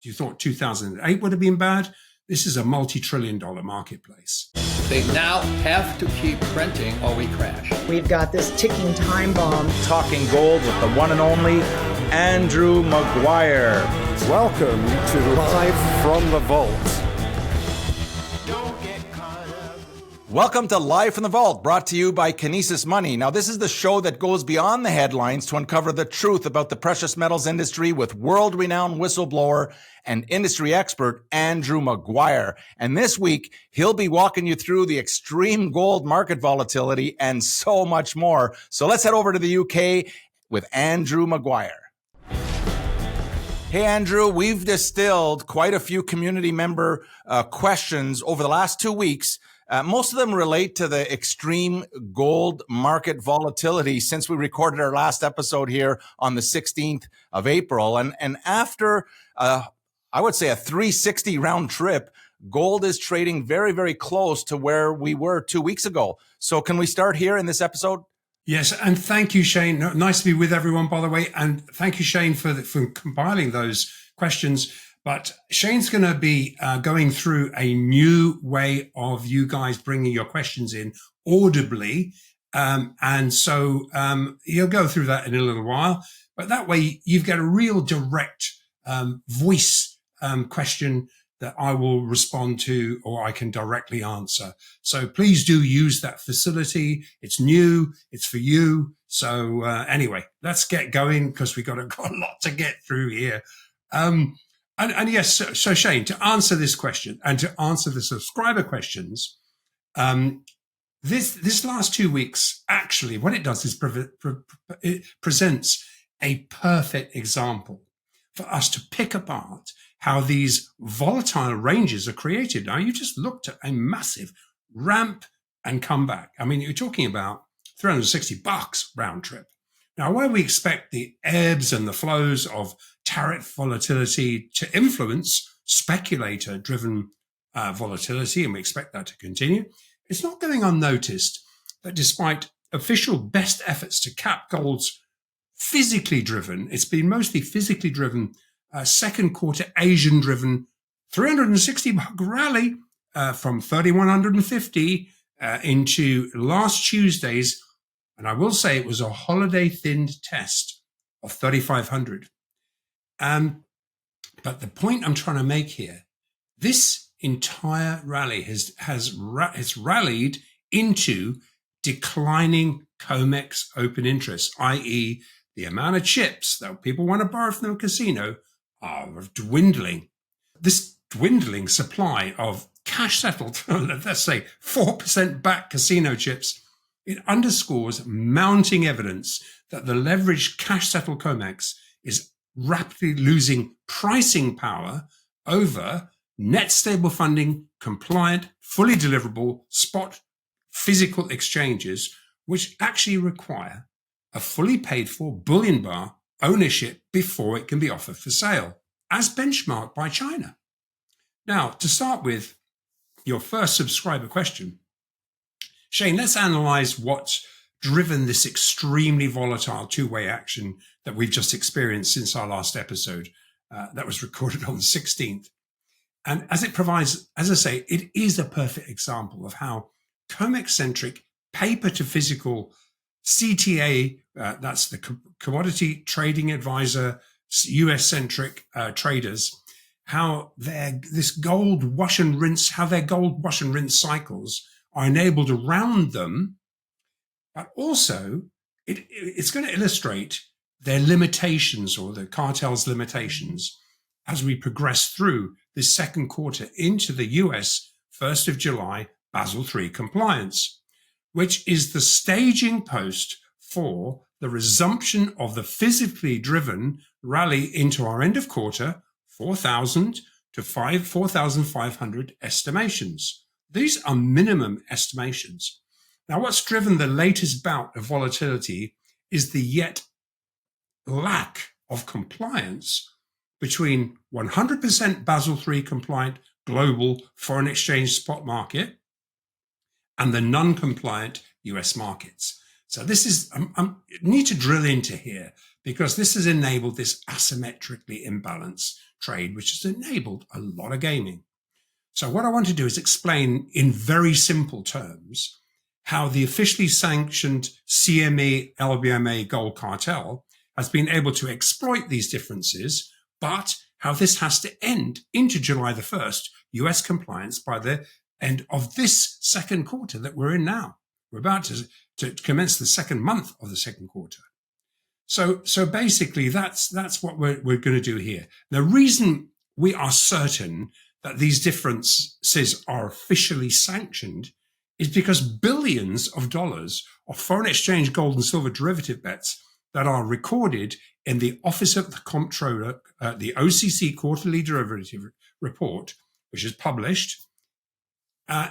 You thought 2008 would have been bad? This is a multi-trillion-dollar marketplace. They now have to keep printing or we crash. We've got this ticking time bomb. Talking gold with the one and only Andrew Maguire. Welcome to Live from the Vault. Welcome to Live from the Vault, brought to you by Kinesis Money. Now, this is the show that goes beyond the headlines to uncover the truth about the precious metals industry with world-renowned whistleblower and industry expert Andrew Maguire. And this week, he'll be walking you through the extreme gold market volatility and so much more. So let's head over to the UK with Andrew Maguire. Hey, Andrew, we've distilled quite a few community member questions over the last 2 weeks. Most of them relate to the extreme gold market volatility since we recorded our last episode here on the 16th of April. And after, I would say, a 360 round trip, gold is trading very, very close to where we were 2 weeks ago. So can we start here in this episode? Yes, and thank you, Shane. Nice to be with everyone, by the way. And thank you, Shane, for compiling those questions. But Shane's going to be going through a new way of you guys bringing your questions in audibly. And so he'll go through that in a little while. But that way you get a real direct voice question that I will respond to or I can directly answer. So please do use that facility. It's new. It's for you. So anyway, let's get going because we've got a lot to get through here. And yes, so Shane, to answer this question and to answer the subscriber questions, this last 2 weeks, actually, what it does is it presents a perfect example for us to pick apart how these volatile ranges are created. Now, you just looked at a massive ramp and comeback. I mean, you're talking about $360 round trip. Now, where we expect the ebbs and the flows of tariff volatility to influence speculator-driven volatility, and we expect that to continue, it's not going unnoticed that despite official best efforts to cap gold's physically driven, it's been mostly physically driven, second quarter Asian-driven $360 rally from 3,150 into last Tuesday's, and I will say it was a holiday-thinned test of 3,500. But the point I'm trying to make here, this entire rally has rallied into declining COMEX open interest, i.e. the amount of chips that people want to borrow from the casino are dwindling. This dwindling supply of cash settled, let's say 4% back casino chips, it underscores mounting evidence that the leveraged cash settled COMEX is rapidly losing pricing power over net stable funding, compliant, fully deliverable spot physical exchanges, which actually require a fully paid for bullion bar ownership before it can be offered for sale, as benchmarked by China. Now, to start with your first subscriber question, Shane, let's analyze what's driven this extremely volatile two-way action that we've just experienced since our last episode that was recorded on the 16th. And as it provides, as I say, it is a perfect example of how COMEX-centric paper-to-physical CTA, that's the Commodity Trading Advisor, US-centric traders, how their gold wash and rinse cycles are enabled around them, but also it's going to illustrate their limitations or the cartel's limitations as we progress through this second quarter into the US 1st of July Basel III compliance, which is the staging post for the resumption of the physically driven rally into our end of quarter 4,000 to 4,500 estimations. These are minimum estimations. Now, what's driven the latest bout of volatility is the yet lack of compliance between 100% Basel III compliant global foreign exchange spot market and the non-compliant US markets. So this is, I need to drill into here because this has enabled this asymmetrically imbalance trade, which has enabled a lot of gaming. So what I want to do is explain in very simple terms how the officially sanctioned CME LBMA gold cartel has been able to exploit these differences, but how this has to end into July the 1st, US compliance by the end of this second quarter that we're in now. We're about to commence the second month of the second quarter. So basically that's what we're going to do here. The reason we are certain that these differences are officially sanctioned is because billions of dollars of foreign exchange gold and silver derivative bets that are recorded in the Office of the Comptroller, the OCC Quarterly Derivative Report, which is published,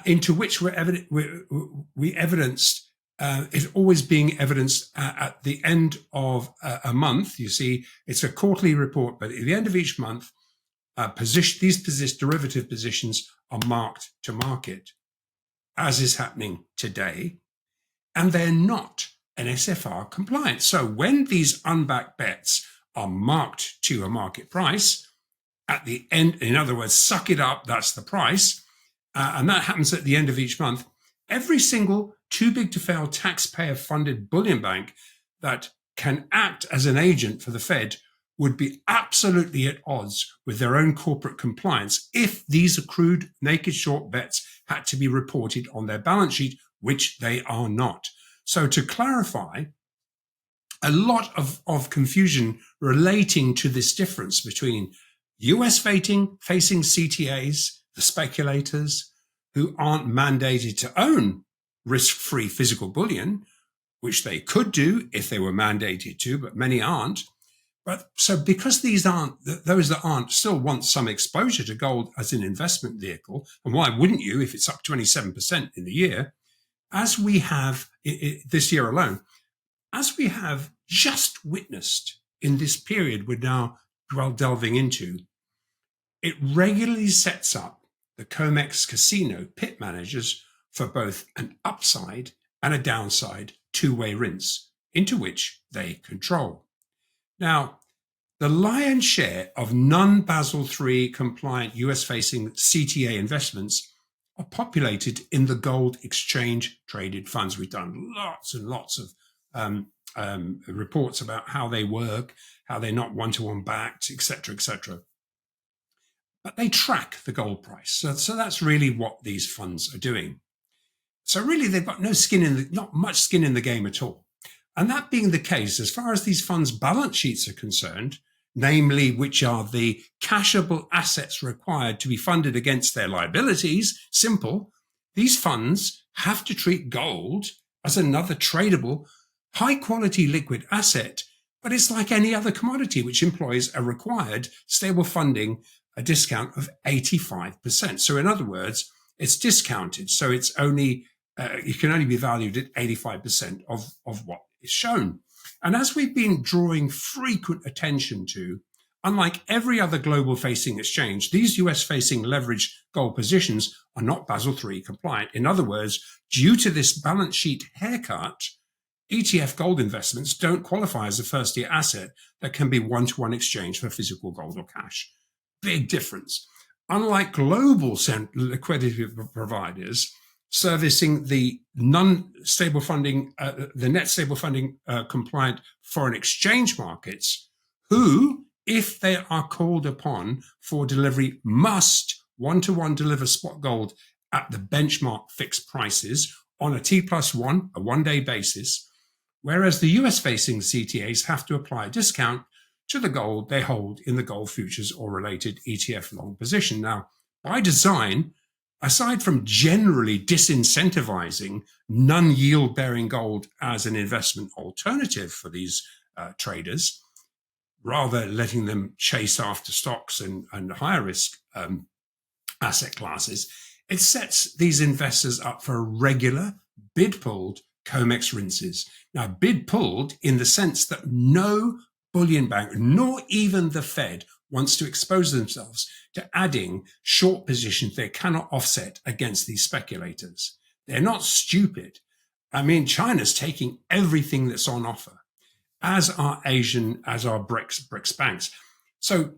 into which we evidenced, is always being evidenced at the end of a month. You see, it's a quarterly report, but at the end of each month, these derivative positions are marked to market, as is happening today, and they're not NSFR compliant. So when these unbacked bets are marked to a market price, at the end, in other words, suck it up, that's the price, and that happens at the end of each month, every single too big to fail taxpayer-funded bullion bank that can act as an agent for the Fed would be absolutely at odds with their own corporate compliance if these accrued naked short bets had to be reported on their balance sheet, which they are not. So to clarify, a lot of confusion relating to this difference between US facing CTAs, the speculators who aren't mandated to own risk-free physical bullion, which they could do if they were mandated to, but many aren't. But so because these aren't, those that aren't still want some exposure to gold as an investment vehicle, and why wouldn't you if it's up 27% in the year, as we have this year alone, as we have just witnessed in this period we're now delving into, it regularly sets up the COMEX casino pit managers for both an upside and a downside two-way rinse into which they control. Now, the lion's share of non-Basel III compliant US-facing CTA investments are populated in the gold exchange traded funds. We've done lots and lots of reports about how they work, how they're not one-to-one backed, etc., etc. But they track the gold price. So that's really what these funds are doing. So really, they've got not much skin in the game at all. And that being the case, as far as these funds' balance sheets are concerned, namely which are the cashable assets required to be funded against their liabilities, simple, these funds have to treat gold as another tradable, high-quality liquid asset, but it's like any other commodity which employs a required stable funding, a discount of 85%. So in other words, it's discounted. So it's only, it can only be valued at 85% of what is shown. And as we've been drawing frequent attention to, unlike every other global facing exchange, these US facing leveraged gold positions are not Basel III compliant. In other words, due to this balance sheet haircut, ETF gold investments don't qualify as a first year asset that can be one-to-one exchange for physical gold or cash. Big difference. Unlike global liquidity providers servicing the non-stable funding, the net stable funding compliant foreign exchange markets, who, if they are called upon for delivery, must one-to-one deliver spot gold at the benchmark fixed prices on a T+1, a one-day basis, whereas the US-facing CTAs have to apply a discount to the gold they hold in the gold futures or related ETF long position. Now, by design, aside from generally disincentivizing non-yield bearing gold as an investment alternative for these traders, rather letting them chase after stocks and higher risk asset classes, it sets these investors up for regular bid-pulled COMEX rinses. Now, bid-pulled in the sense that no bullion bank, nor even the Fed, wants to expose themselves to adding short positions they cannot offset against these speculators. They're not stupid. I mean, China's taking everything that's on offer, as are BRICS banks. So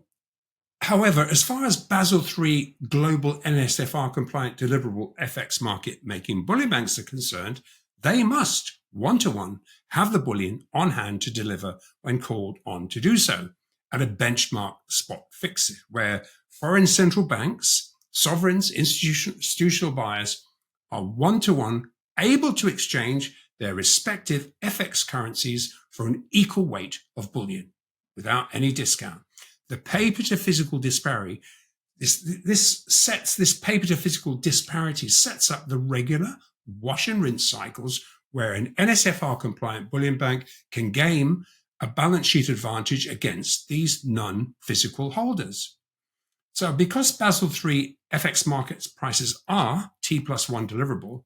However, as far as Basel III global NSFR compliant deliverable FX market making bullion banks are concerned, they must one-to-one have the bullion on hand to deliver when called on to do so at a benchmark spot fix, where foreign central banks, sovereigns, institutional buyers are one-to-one able to exchange their respective FX currencies for an equal weight of bullion without any discount. The paper to physical disparity, this paper to physical disparity sets up the regular wash and rinse cycles where an NSFR compliant bullion bank can gain a balance sheet advantage against these non-physical holders. So because Basel III FX markets prices are T+1 deliverable,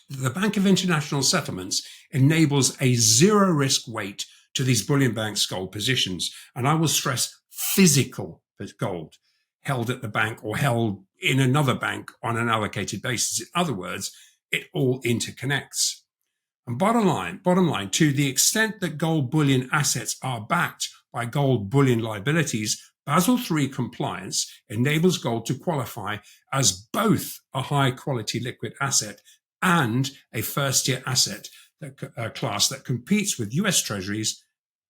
the Bank of International Settlements enables a zero risk weight to these bullion banks' gold positions. And I will stress physical gold held at the bank or held in another bank on an allocated basis. In other words, it all interconnects. And bottom line, to the extent that gold bullion assets are backed by gold bullion liabilities, Basel III compliance enables gold to qualify as both a high quality liquid asset and a first year asset class that competes with US Treasuries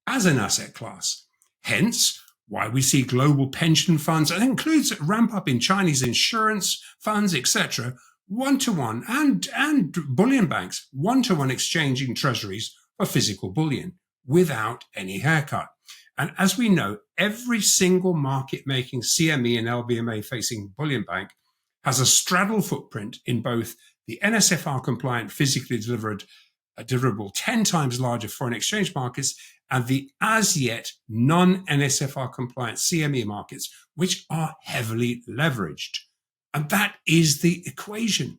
as an asset class. Hence, why we see global pension funds, and includes a ramp up in Chinese insurance funds, etc., one-to-one, and bullion banks, one-to-one exchanging treasuries for physical bullion without any haircut. And as we know, every single market-making CME and LBMA-facing bullion bank has a straddle footprint in both the NSFR-compliant physically deliverable 10 times larger foreign exchange markets and the as yet non-NSFR compliant CME markets, which are heavily leveraged. And that is the equation.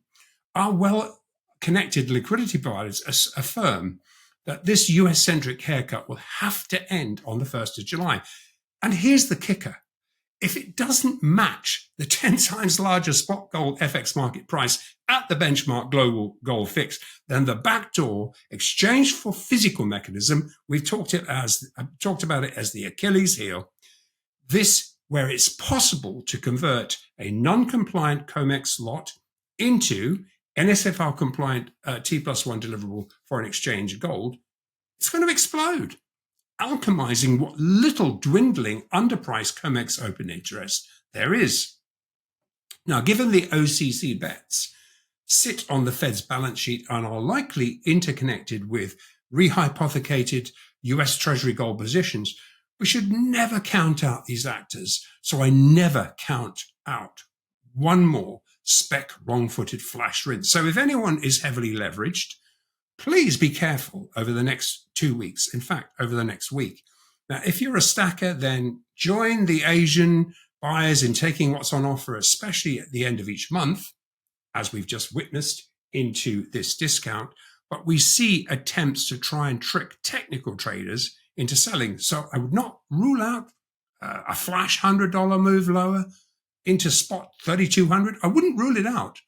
Our well-connected liquidity providers affirm that this US-centric haircut will have to end on the 1st of July. And here's the kicker. If it doesn't match the 10 times larger spot gold FX market price at the benchmark global gold fix, then the backdoor exchange for physical mechanism, we've talked about it as the Achilles heel. This, where it's possible to convert a non-compliant COMEX lot into NSFR compliant T+1 deliverable foreign exchange gold, it's going to explode, alchemizing what little dwindling underpriced COMEX open interest there is. Now, given the OCC bets sit on the Fed's balance sheet and are likely interconnected with rehypothecated US Treasury gold positions, we should never count out these actors. So I never count out one more spec wrong-footed flash rinse. So if anyone is heavily leveraged, please be careful over the next 2 weeks. In fact, over the next week. Now, if you're a stacker, then join the Asian buyers in taking what's on offer, especially at the end of each month, as we've just witnessed, into this discount. But we see attempts to try and trick technical traders into selling. So I would not rule out a flash $100 move lower into spot 3,200. I wouldn't rule it out.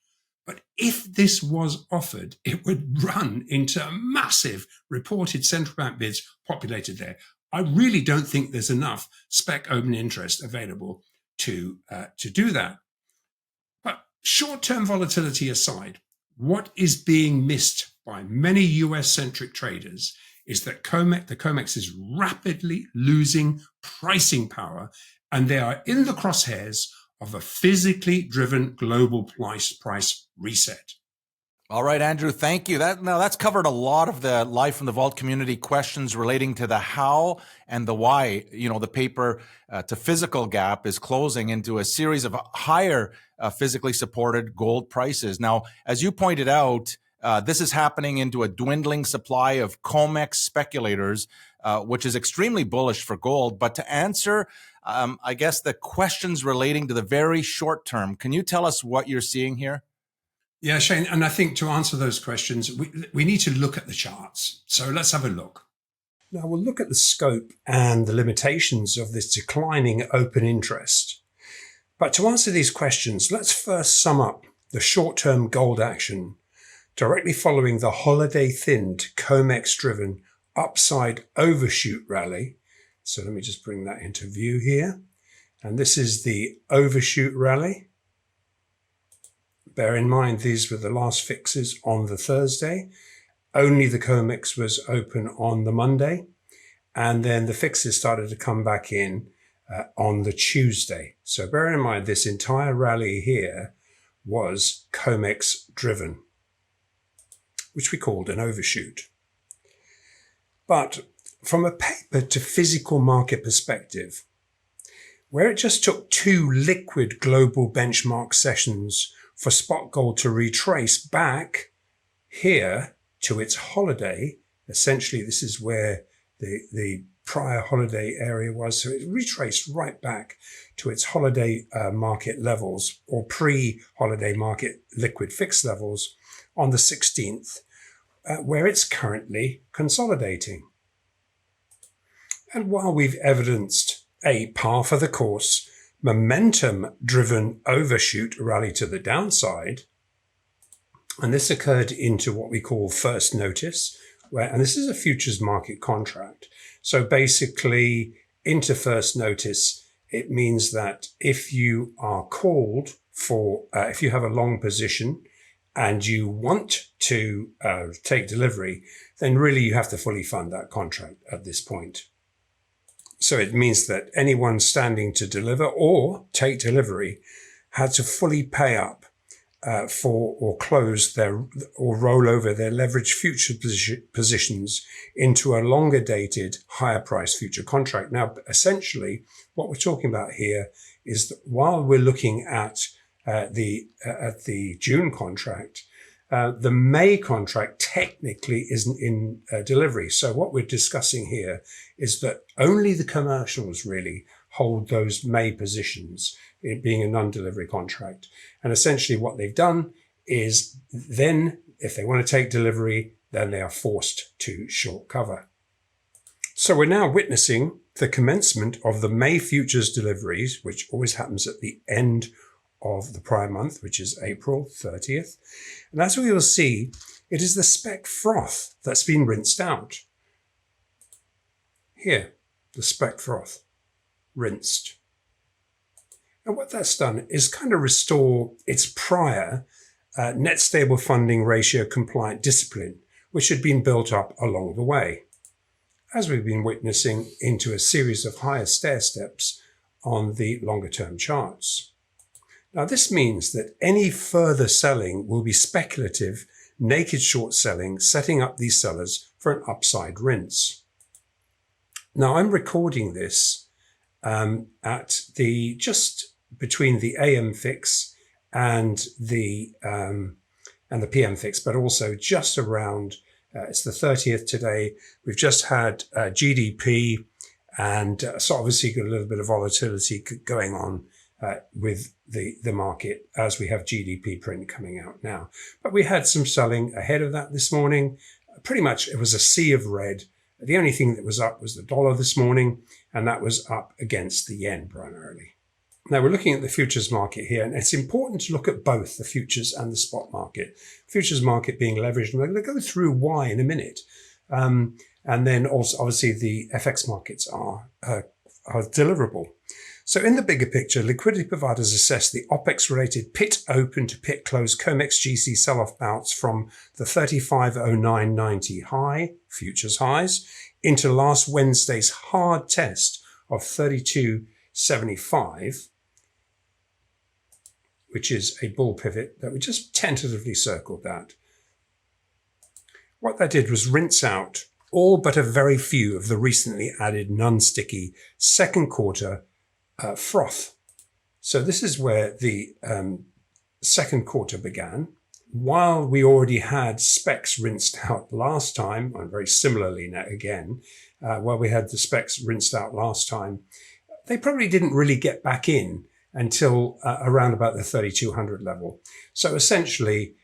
But if this was offered, it would run into massive reported central bank bids populated there. I really don't think there's enough spec open interest available to do that. But short-term volatility aside, what is being missed by many US-centric traders is that the COMEX is rapidly losing pricing power, and they are in the crosshairs of a physically driven global price reset. All right, Andrew, thank you. That's covered a lot of the Live from the Vault community questions relating to the how and the why. You know, the paper to physical gap is closing into a series of higher physically supported gold prices. Now, as you pointed out, this is happening into a dwindling supply of COMEX speculators, which is extremely bullish for gold. But to answer, I guess, the questions relating to the very short term, can you tell us what you're seeing here? Yeah, Shane, and I think to answer those questions, we need to look at the charts. So let's have a look. Now we'll look at the scope and the limitations of this declining open interest. But to answer these questions, let's first sum up the short-term gold action directly following the holiday-thinned, COMEX-driven upside overshoot rally. So let me just bring that into view here. And this is the overshoot rally. Bear in mind, these were the last fixes on the Thursday. Only the COMEX was open on the Monday. And then the fixes started to come back in on the Tuesday. So bear in mind, this entire rally here was COMEX driven, which we called an overshoot. But from a paper to physical market perspective, where it just took 2 liquid global benchmark sessions for spot gold to retrace back here to its holiday, essentially this is where the prior holiday area was, so it retraced right back to its holiday market levels, or pre-holiday market liquid fix levels on the 16th, where it's currently consolidating. And while we've evidenced a par for the course, momentum-driven overshoot rally to the downside, and this occurred into what we call first notice, and this is a futures market contract. So basically, into first notice, it means that if you are called for, if you have a long position and you want to take delivery, then really you have to fully fund that contract at this point. So it means that anyone standing to deliver or take delivery had to fully pay up for or close their or roll over their leveraged future positions into a longer dated, higher price future contract. Now, essentially, what we're talking about here is that while we're looking at the June contract, the May contract technically isn't in delivery. So what we're discussing here is that only the commercials really hold those May positions, it being a non-delivery contract. And essentially what they've done is then, if they want to take delivery, then they are forced to short cover. So we're now witnessing the commencement of the May futures deliveries, which always happens at the end of the prior month, which is April 30th. And as we will see, it is the spec froth that's been rinsed out. Here, the spec froth, rinsed. And what that's done is kind of restore its prior net stable funding ratio compliant discipline, which had been built up along the way, as we've been witnessing into a series of higher stair steps on the longer term charts. Now, this means that any further selling will be speculative, naked short selling, setting up these sellers for an upside rinse. Now, I'm recording this at the just between the AM fix and the PM fix, but also just around. It's the 30th today. We've just had GDP, and so obviously got a little bit of volatility going on with the market as we have GDP print coming out now. But we had some selling ahead of that this morning. Pretty much it was a sea of red. The only thing that was up was the dollar this morning, and that was up against the yen primarily. Now we're looking at the futures market here, and it's important to look at both the futures and the spot market. Futures market being leveraged, and we're going to go through why in a minute. And then also, obviously, the FX markets are deliverable. So in the bigger picture, liquidity providers assess the OPEX-related pit open to pit close COMEX GC sell-off bouts from the 35.0990 high, futures highs, into last Wednesday's hard test of 32.75, which is a bull pivot that we just tentatively circled that. What that did was rinse out all but a very few of the recently added non-sticky second quarter froth. So this is where the second quarter began. While we already had specs rinsed out last time, and very similarly now again, while we had the specs rinsed out last time, they probably didn't really get back in until around about the 3200 level. So essentially,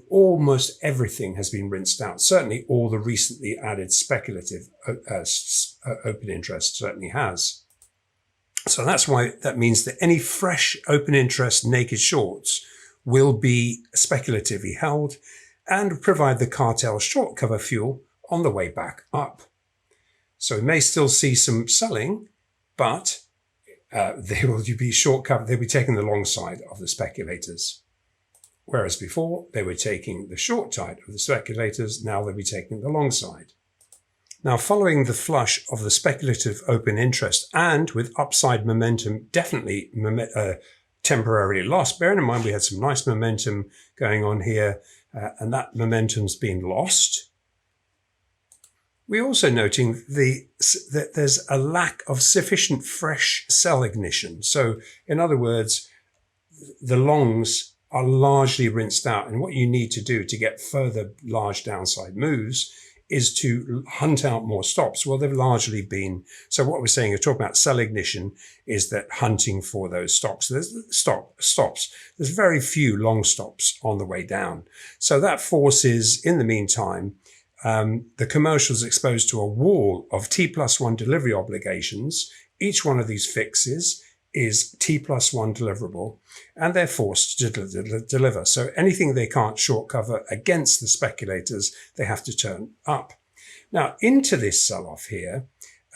almost everything has been rinsed out. Certainly all the recently added speculative open interest certainly has. So that's why that means that any fresh open interest naked shorts will be speculatively held and provide the cartel short cover fuel on the way back up. So we may still see some selling, but they will be short covered. They'll be taking the long side of the speculators. Whereas before, they were taking the short side of the speculators. Now they'll be taking the long side. Now, following the flush of the speculative open interest and with upside momentum definitely temporarily lost, bearing in mind we had some nice momentum going on here, and that momentum's been lost. We're also noting that there's a lack of sufficient fresh sell ignition. So, in other words, the longs are largely rinsed out. And what you need to do to get further large downside moves is to hunt out more stops. Well, they've largely been. So what we're saying, you're talking about sell ignition, is that hunting for those stops. Stops. There's very few long stops on the way down. So that forces, in the meantime, the commercials exposed to a wall of T+1 delivery obligations. Each one of these fixes is T+1 deliverable, and they're forced to deliver. So anything they can't short cover against the speculators, they have to turn up. Now, into this sell-off here,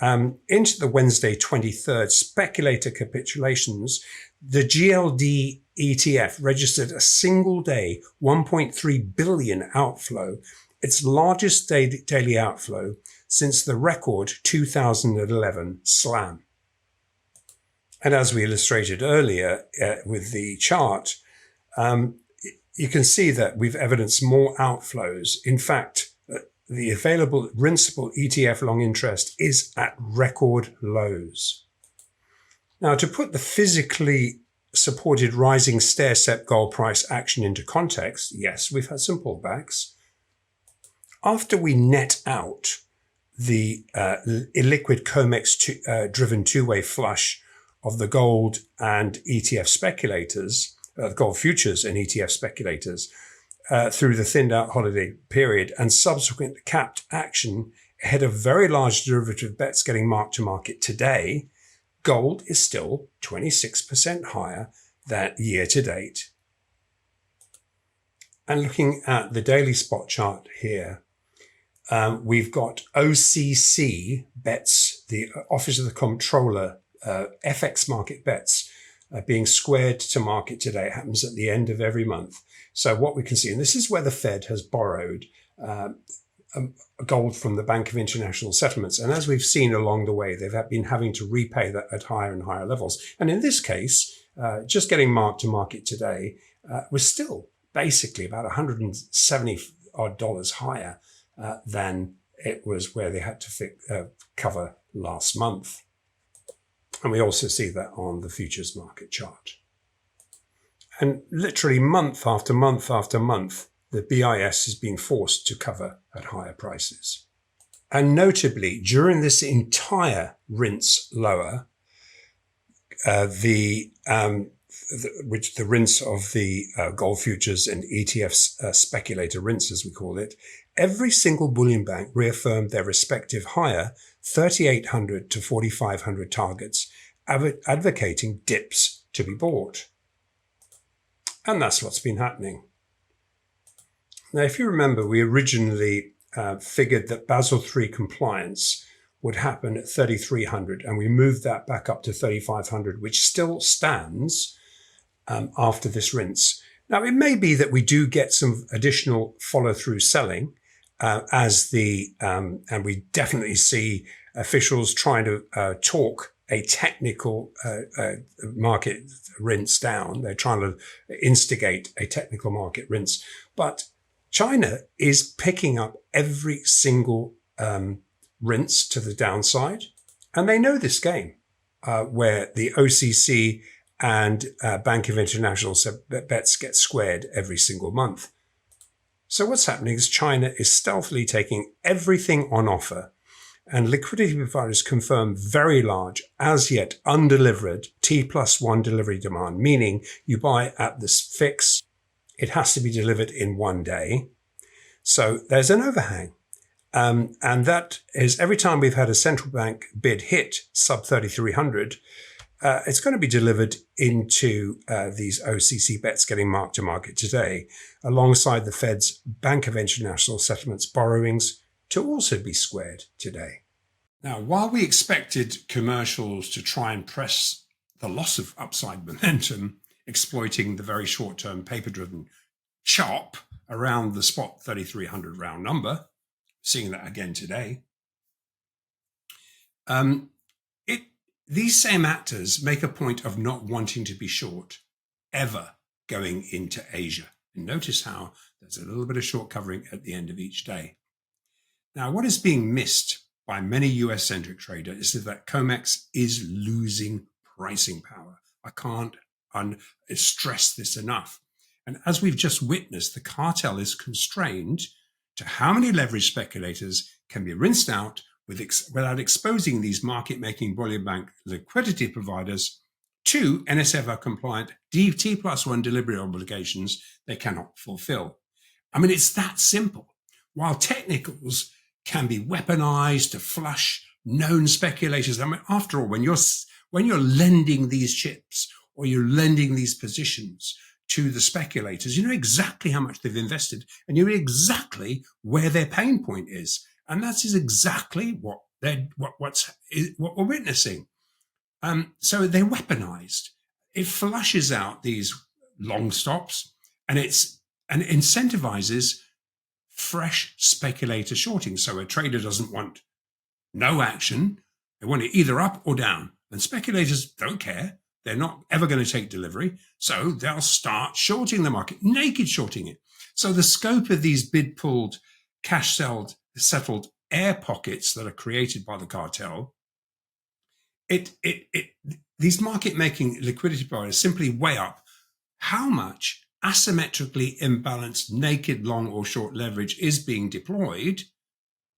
into the Wednesday 23rd speculator capitulations, the GLD ETF registered a single day 1.3 billion outflow, its largest daily outflow since the record 2011 slam. And as we illustrated earlier with the chart, you can see that we've evidenced more outflows. In fact, the available rinsable ETF long interest is at record lows. Now, to put the physically supported rising stair-step gold price action into context, yes, we've had some pullbacks. After we net out the illiquid COMEX driven two-way flush of the gold and ETF speculators, gold futures and ETF speculators, through the thinned out holiday period and subsequent capped action ahead of very large derivative bets getting marked to market today, gold is still 26% higher than year to date. And looking at the daily spot chart here, we've got OCC bets, the Office of the Comptroller, FX market bets being squared to market today. It happens at the end of every month. So what we can see, and this is where the Fed has borrowed gold from the Bank of International Settlements. And as we've seen along the way, they've been having to repay that at higher and higher levels. And in this case, just getting marked to market today was still basically about $170 odd higher than it was where they had to cover last month. And we also see that on the futures market chart. And literally month after month after month, the BIS has been forced to cover at higher prices. And notably, during this entire rinse lower, the rinse of the gold futures and ETFs speculator rinse, as we call it, every single bullion bank reaffirmed their respective higher 3,800 to 4,500 targets, advocating dips to be bought. And that's what's been happening. Now, if you remember, we originally figured that Basel III compliance would happen at 3,300, and we moved that back up to 3,500, which still stands after this rinse. Now, it may be that we do get some additional follow-through selling and we definitely see officials trying to talk a technical market rinse down. They're trying to instigate a technical market rinse. But China is picking up every single rinse to the downside. And they know this game, where the OCC and Bank of International bets get squared every single month. So what's happening is China is stealthily taking everything on offer, and liquidity providers confirm very large, as yet undelivered T+1 delivery demand, meaning you buy at this fix, it has to be delivered in one day. So there's an overhang. And that is every time we've had a central bank bid hit sub 3,300, it's going to be delivered into these OCC bets getting marked to market today, alongside the Fed's Bank of International Settlements borrowings to also be squared today. Now, while we expected commercials to try and press the loss of upside momentum, exploiting the very short-term paper-driven chop around the spot 3,300 round number, seeing that again today. These same actors make a point of not wanting to be short ever going into Asia. And notice how there's a little bit of short covering at the end of each day. Now, what is being missed by many US-centric traders is that COMEX is losing pricing power. I can't stress this enough. And as we've just witnessed, the cartel is constrained to how many leverage speculators can be rinsed out without exposing these market-making bullion bank liquidity providers to NSFR-compliant T+1 delivery obligations they cannot fulfill. I mean, it's that simple. While technicals can be weaponized to flush known speculators, I mean, after all, when you're lending these chips or you're lending these positions to the speculators, you know exactly how much they've invested and you know exactly where their pain point is. And that is exactly what we're witnessing. So they're weaponized. It flushes out these long stops and incentivizes fresh speculator shorting. So a trader doesn't want no action. They want it either up or down. And speculators don't care. They're not ever going to take delivery. So they'll start shorting the market, naked shorting it. So the scope of these bid-pulled, cash-settled air pockets that are created by the cartel, these market-making liquidity providers simply weigh up how much asymmetrically imbalanced naked long or short leverage is being deployed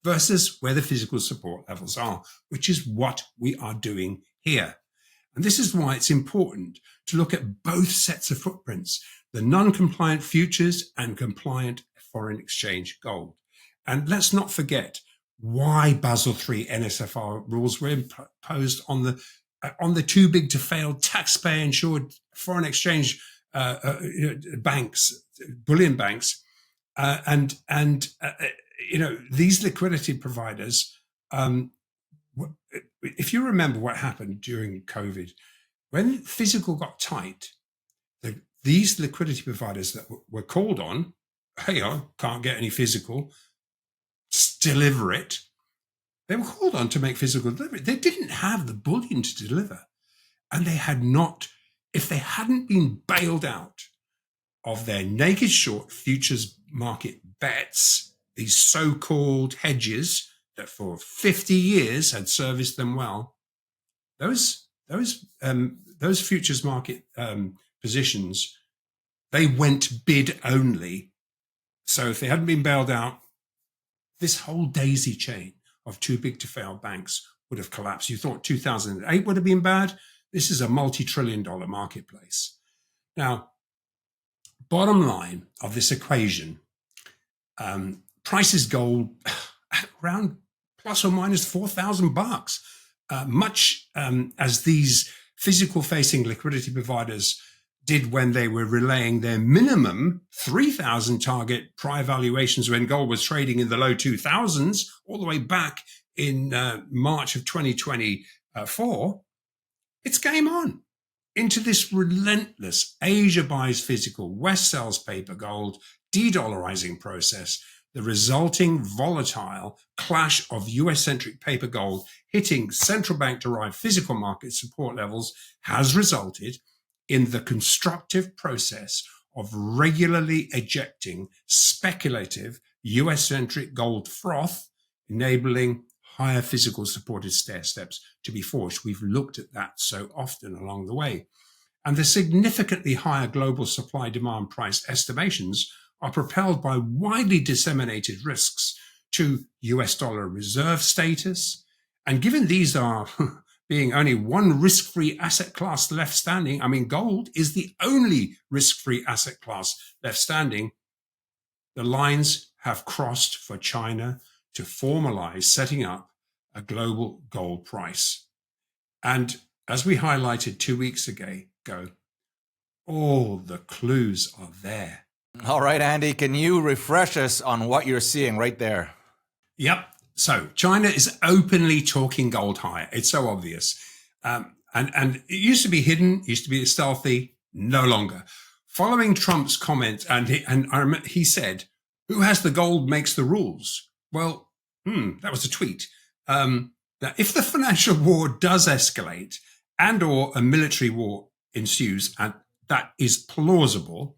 versus where the physical support levels are, which is what we are doing here. And this is why it's important to look at both sets of footprints, the non-compliant futures and compliant foreign exchange gold. And let's not forget why Basel III NSFR rules were imposed on the too big to fail taxpayer insured foreign exchange banks, bullion banks, and these liquidity providers. If you remember what happened during COVID, when physical got tight, these liquidity providers that were called on, hey, can't get any physical, deliver it. They were called on to make physical delivery. They didn't have the bullion to deliver. And they had not, if they hadn't been bailed out of their naked short futures market bets, these so-called hedges that for 50 years had serviced them well, those futures market positions, they went bid only. So if they hadn't been bailed out, this whole daisy chain of too big to fail banks would have collapsed. You thought 2008 would have been bad. This is a multi-trillion-dollar marketplace. Now, bottom line of this equation, prices gold at around plus or minus $4,000, much as these physical-facing liquidity providers did when they were relaying their minimum 3,000 target prior valuations when gold was trading in the low 2,000s, all the way back in March of 2024. It's game on into this relentless Asia buys physical, West sells paper gold, de-dollarizing process. The resulting volatile clash of US-centric paper gold hitting central bank-derived physical market support levels has resulted in the constructive process of regularly ejecting speculative US-centric gold froth, enabling higher physical supported stair steps to be forged. We've looked at that so often along the way. And the significantly higher global supply-demand price estimations are propelled by widely disseminated risks to US dollar reserve status. And given these are being only one risk-free asset class left standing, I mean, gold is the only risk-free asset class left standing, the lines have crossed for China to formalize setting up a global gold price. And as we highlighted 2 weeks ago, all the clues are there. All right, Andy, can you refresh us on what you're seeing right there? Yep. So China is openly talking gold higher. It's so obvious. And it used to be hidden, used to be stealthy, no longer. Following Trump's comment, he said, "Who has the gold makes the rules." Well, that was a tweet. That if the financial war does escalate and or a military war ensues, and that is plausible,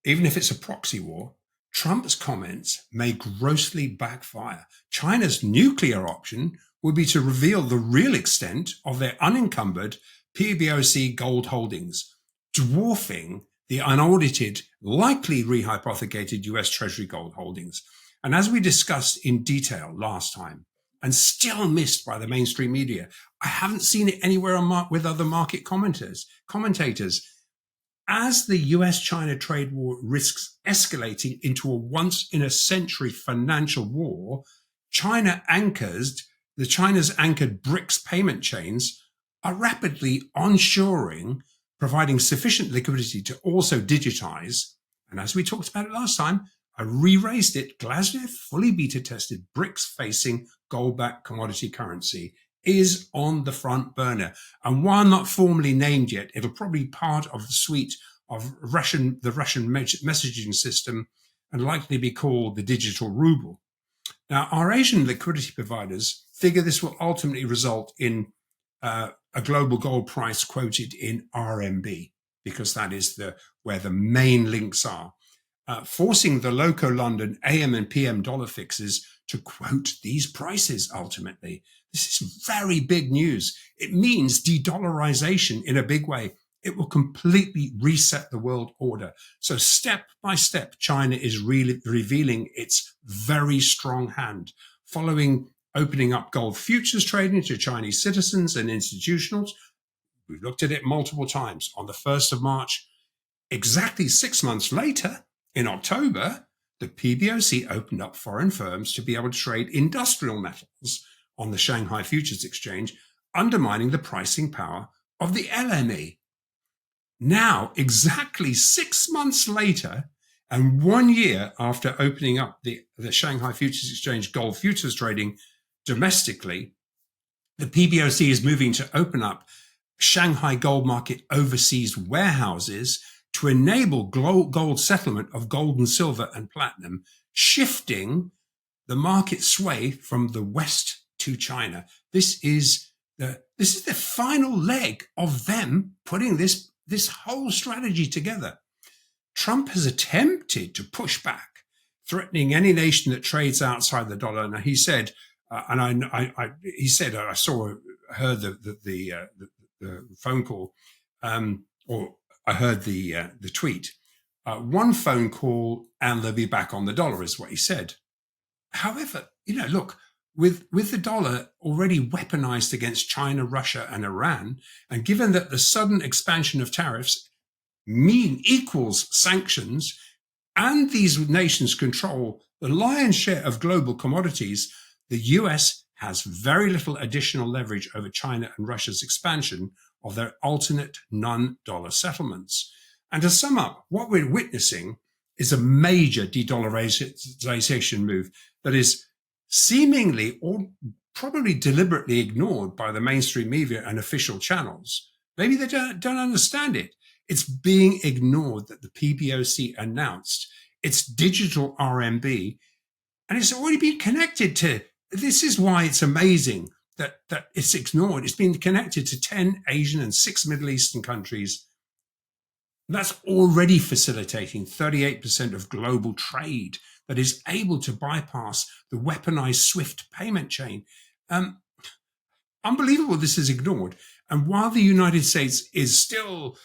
even if it's a proxy war, Trump's comments may grossly backfire. China's nuclear option would be to reveal the real extent of their unencumbered PBOC gold holdings, dwarfing the unaudited, likely rehypothecated US Treasury gold holdings. And as we discussed in detail last time, and still missed by the mainstream media, I haven't seen it anywhere with other market commentators. As the US-China trade war risks escalating into a once-in-a-century financial war, China's anchored BRICS payment chains are rapidly onshoring, providing sufficient liquidity to also digitize. And as we talked about it last time, I re-raised it. Glasgow fully beta-tested BRICS-facing gold-backed commodity currency is on the front burner. And while not formally named yet, it'll probably be part of the suite of the Russian messaging system and likely be called the digital ruble. Now, our Asian liquidity providers figure this will ultimately result in a global gold price quoted in RMB, because that is where the main links are, forcing the local London AM and PM dollar fixes to quote these prices ultimately. This is very big news. It means de-dollarization in a big way. It will completely reset the world order. So step by step, China is really revealing its very strong hand. Following opening up gold futures trading to Chinese citizens and institutionals, we've looked at it multiple times. On the 1st of March, exactly 6 months later, in October, the PBOC opened up foreign firms to be able to trade industrial metals on the Shanghai Futures Exchange, undermining the pricing power of the LME. Now, exactly 6 months later, and 1 year after opening up the Shanghai Futures Exchange gold futures trading domestically, the PBOC is moving to open up Shanghai gold market overseas warehouses to enable gold settlement of gold and silver and platinum, shifting the market sway from the West to China. This is the final leg of them putting this whole strategy together. Trump has attempted to push back, threatening any nation that trades outside the dollar. Now he said, I heard the phone call, or I heard the tweet. One phone call and they'll be back on the dollar is what he said. However, look, with the dollar already weaponized against China, Russia, and Iran, and given that the sudden expansion of tariffs equals sanctions, and these nations control the lion's share of global commodities, the US has very little additional leverage over China and Russia's expansion of their alternate non-dollar settlements. And to sum up, what we're witnessing is a major de-dollarization move that is seemingly or probably deliberately ignored by the mainstream media and official channels. Maybe they don't understand it. It's being ignored that the PBOC announced its digital RMB, and it's already been connected to, this is why it's amazing that it's ignored. It's been connected to 10 Asian and 6 Middle Eastern countries. That's already facilitating 38% of global trade that is able to bypass the weaponized SWIFT payment chain. Unbelievable this is ignored. And while the United States is still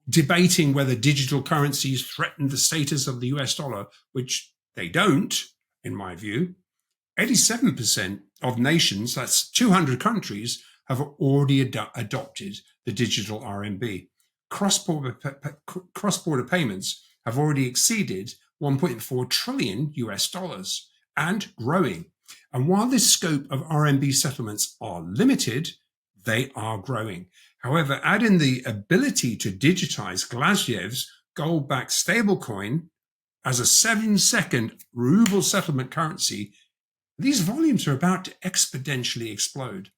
debating whether digital currencies threaten the status of the US dollar, which they don't, in my view, 87% of nations, that's 200 countries, have already adopted the digital RMB. Cross-border payments have already exceeded 1.4 trillion US dollars and growing. And while the scope of RMB settlements are limited, they are growing. However, add in the ability to digitize Glasgow's gold-backed stablecoin as a 7-second ruble settlement currency, these volumes are about to exponentially explode.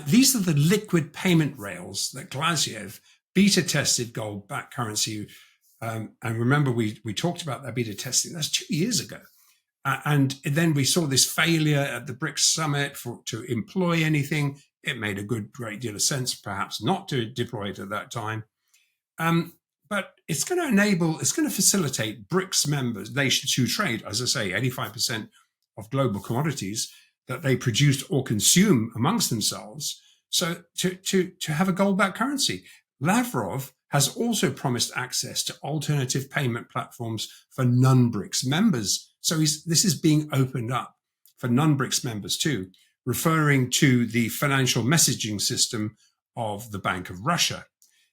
These are the liquid payment rails that Glaziev beta tested gold-backed currency. And remember, we talked about that beta testing. That's 2 years ago. And then we saw this failure at the BRICS summit to employ anything. It made a great deal of sense, perhaps not to deploy it at that time. But it's going to facilitate BRICS members, nations who trade, as I say, 85% of global commodities that they produce or consume amongst themselves. So to have a gold-backed currency. Lavrov has also promised access to alternative payment platforms for non-BRICS members. So this is being opened up for non-BRICS members too, referring to the financial messaging system of the Bank of Russia.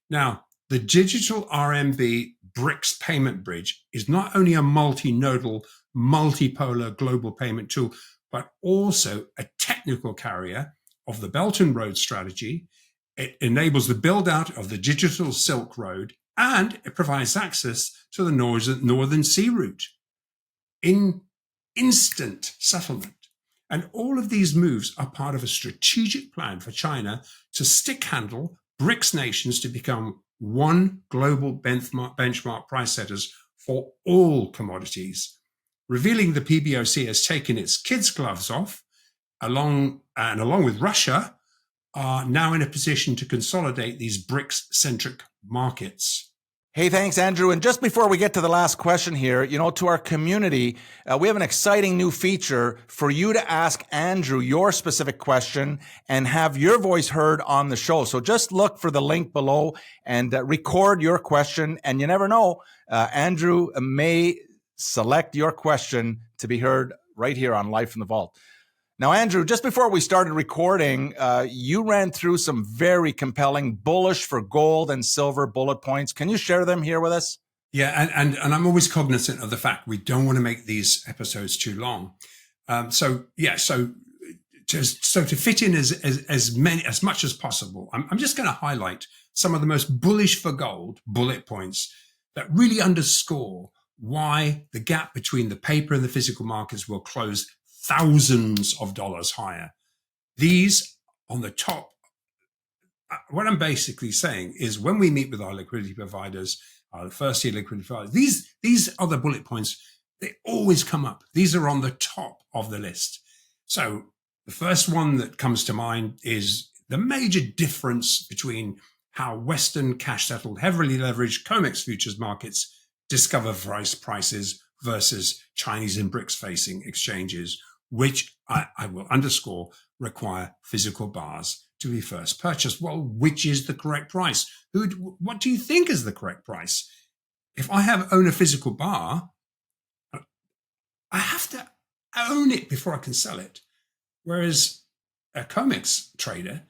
Now, the digital RMB BRICS payment bridge is not only a multinodal, multipolar global payment tool, but also a technical carrier of the Belt and Road strategy. It enables the build out of the digital Silk Road, and it provides access to the Northern Sea route in instant settlement. And all of these moves are part of a strategic plan for China to stick handle BRICS nations to become one global benchmark price setters for all commodities, revealing the PBOC has taken its kids' gloves off, along with Russia, are now in a position to consolidate these BRICS-centric markets. Hey, thanks, Andrew. And just before we get to the last question here, to our community, we have an exciting new feature for you to ask Andrew your specific question and have your voice heard on the show. So just look for the link below and record your question. And you never know, Andrew may select your question to be heard right here on Live from the Vault. Now, Andrew, just before we started recording, you ran through some very compelling bullish for gold and silver bullet points. Can you share them here with us? Yeah, and I'm always cognizant of the fact we don't want to make these episodes too long. So to fit in as much as possible, I'm just going to highlight some of the most bullish for gold bullet points that really underscore why the gap between the paper and the physical markets will close thousands of dollars higher. These on the top, what I'm basically saying is when we meet with our liquidity providers, our first-year liquidity providers, these other bullet points, they always come up. These are on the top of the list. So the first one that comes to mind is the major difference between how Western cash-settled, heavily leveraged COMEX futures markets discover prices versus Chinese and BRICS-facing exchanges, which I will underscore require physical bars to be first purchased. Well, which is the correct price? What do you think is the correct price? If I own a physical bar, I have to own it before I can sell it. Whereas a COMEX trader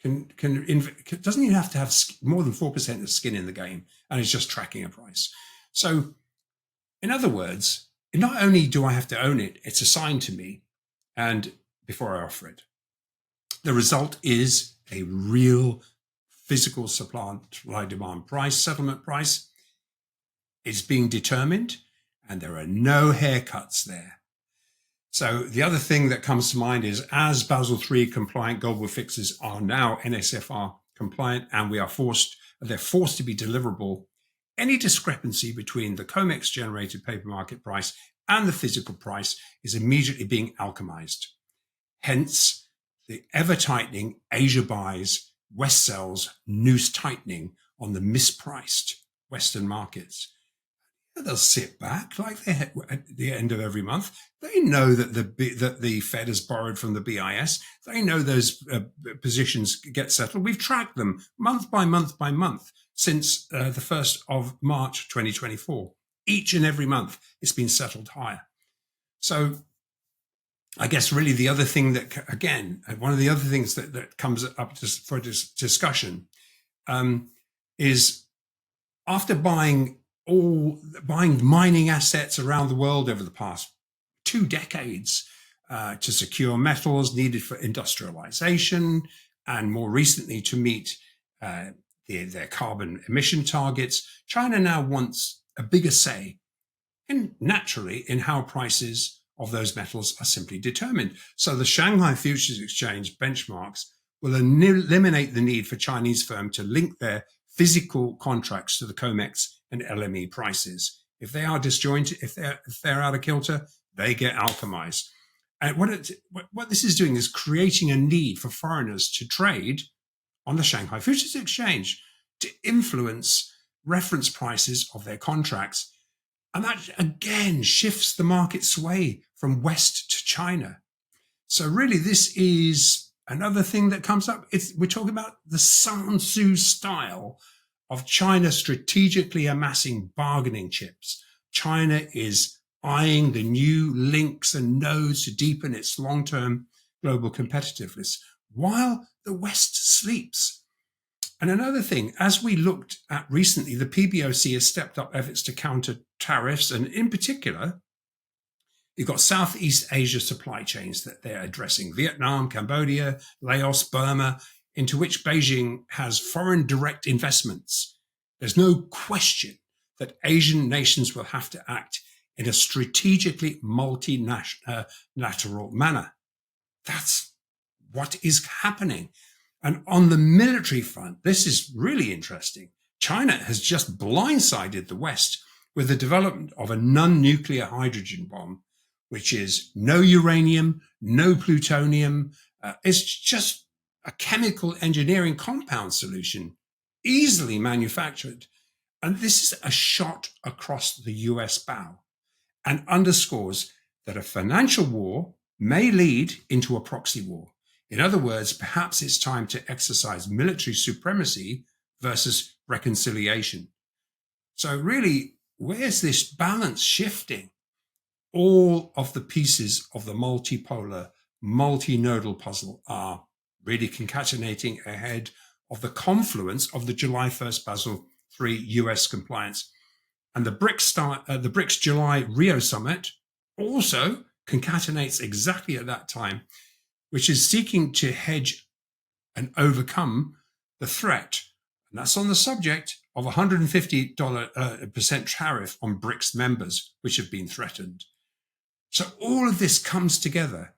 doesn't even have to have more than 4% of skin in the game and is just tracking a price. So, in other words, not only do I have to own it, it's assigned to me, and before I offer it. The result is a real physical supply demand price, settlement price. It's being determined, and there are no haircuts there. So the other thing that comes to mind is as Basel III compliant global fixes are now NSFR compliant, and they're forced to be deliverable, any discrepancy between the COMEX generated paper market price and the physical price is immediately being alchemized. Hence, the ever-tightening Asia buys, West sells, noose tightening on the mispriced Western markets. They'll sit back like they at the end of every month. They know that the Fed has borrowed from the BIS. They know those positions get settled. We've tracked them month by month by month since the 1st of March 2024. Each and every month, it's been settled higher. So I guess really the other thing that, again, one of the other things that comes up for discussion is after buying mining assets around the world over the past 2 decades to secure metals needed for industrialization and more recently to meet their carbon emission targets, China now wants a bigger say naturally in how prices of those metals are simply determined. So the Shanghai Futures Exchange benchmarks will eliminate the need for Chinese firms to link their physical contracts to the COMEX and LME prices. If they are disjointed, if they're out of kilter, they get alchemized. And what this is doing is creating a need for foreigners to trade on the Shanghai Futures Exchange to influence reference prices of their contracts. And that, again, shifts the market sway from West to China. So really, this is another thing that comes up. We're talking about the Sun Tzu style of China strategically amassing bargaining chips. China is eyeing the new links and nodes to deepen its long-term global competitiveness while the West sleeps. And another thing, as we looked at recently, the PBOC has stepped up efforts to counter tariffs, and in particular, you've got Southeast Asia supply chains that they're addressing: Vietnam, Cambodia, Laos, Burma, into which Beijing has foreign direct investments. There's no question that Asian nations will have to act in a strategically multilateral manner. That's what is happening. And on the military front, this is really interesting. China has just blindsided the West with the development of a non-nuclear hydrogen bomb, which is no uranium, no plutonium. It's just a chemical engineering compound solution, easily manufactured. And this is a shot across the US bow and underscores that a financial war may lead into a proxy war. In other words, perhaps it's time to exercise military supremacy versus reconciliation. So really, where's this balance shifting? All of the pieces of the multipolar, multinodal puzzle are really concatenating ahead of the confluence of the July 1st Basel III US compliance. And the BRICS July Rio Summit also concatenates exactly at that time, which is seeking to hedge and overcome the threat. And that's on the subject of a $150% tariff on BRICS members, which have been threatened. So all of this comes together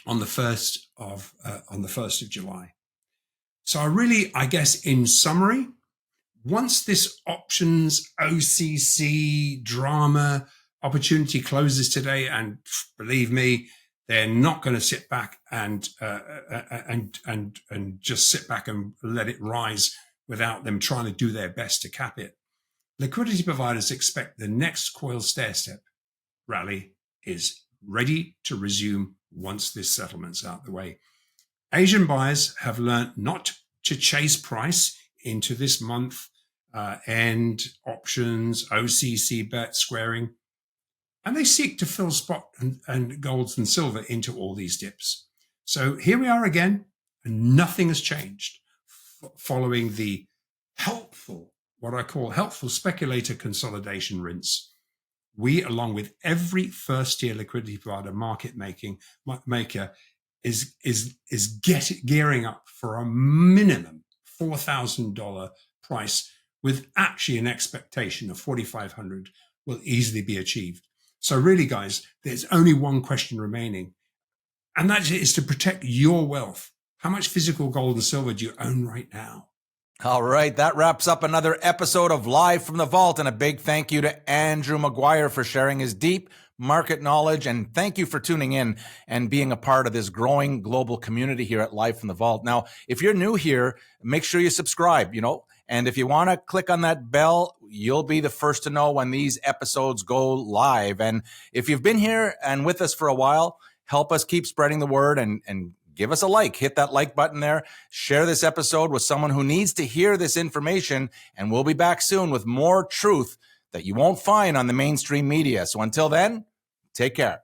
on the 1st of July. So I guess in summary, once this options OCC drama opportunity closes today, and believe me, they're not going to sit back and just sit back and let it rise without them trying to do their best to cap it. Liquidity providers expect the next coil stair-step rally is ready to resume once this settlement's out the way. Asian buyers have learned not to chase price into this month end options, OCC bet squaring, and they seek to fill spot and golds and silver into all these dips. So here we are again, and nothing has changed following the helpful, what I call helpful speculator consolidation rinse. We, along with every first-tier liquidity provider maker, is gearing up for a minimum $4,000 price, with actually an expectation of $4,500 will easily be achieved. So really, guys, there's only one question remaining, and that is to protect your wealth. How much physical gold and silver do you own right now? All right, that wraps up another episode of Live from the Vault, and a big thank you to Andrew Maguire for sharing his deep market knowledge, and thank you for tuning in and being a part of this growing global community here at Live from the Vault. Now, if you're new here, make sure you subscribe, and if you want to click on that bell, you'll be the first to know when these episodes go live. And if you've been here and with us for a while, help us keep spreading the word and give us a like. Hit that like button there. Share this episode with someone who needs to hear this information, and we'll be back soon with more truth that you won't find on the mainstream media. So until then, take care.